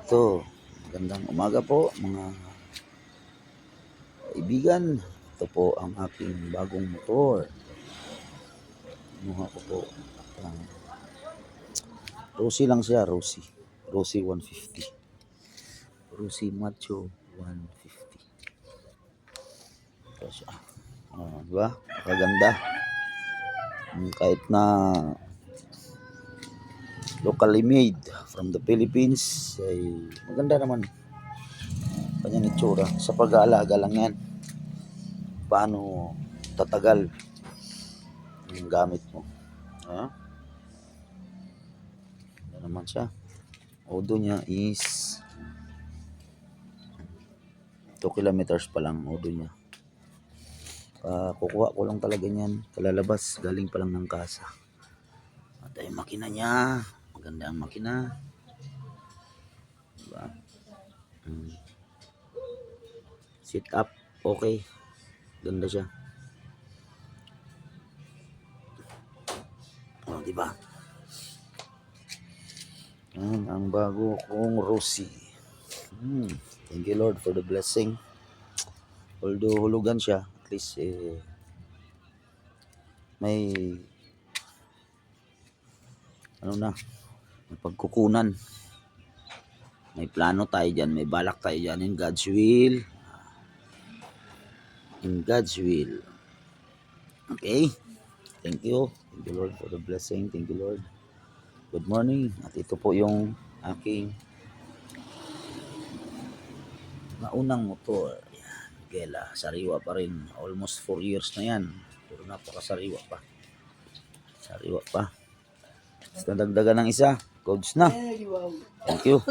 Ito, magandang umaga po mga kaibigan. Ito po ang aking bagong motor. Kinuha ko po. Uh, Rosy lang siya, Rosy. Rosy 150. Rosy Macho 150. Ito siya. Diba? Nakaganda. Kahit na locally made from the Philippines ay maganda naman kanyang itsura. Sa pag-aalaga lang yan, paano tatagal yung gamit mo. Ano naman siya, odo niya is 2 kilometers pa lang odo niya. Kukuha ko lang talaga niyan kalalabas, galing pa lang ng kasa. At ay makina niya, maganda ang makina, diba? Sit up, okay, ganda siya. Diba? Yan ang bago kong Rosy. Thank you Lord for the blessing. Although hulugan siya, at least may may pagkukunan. May plano tayo dyan, may balak tayo dyan. In God's will. In God's will. Okay? Thank you. Thank you Lord for the blessing. Thank you Lord. Good morning. At ito po yung aking naunang motor. Yan. Gela. Sariwa pa rin. Almost 4 years na yan. Pero napakasariwa pa. Sariwa pa. Basta dagdagan ng isa. Codes na. Thank you.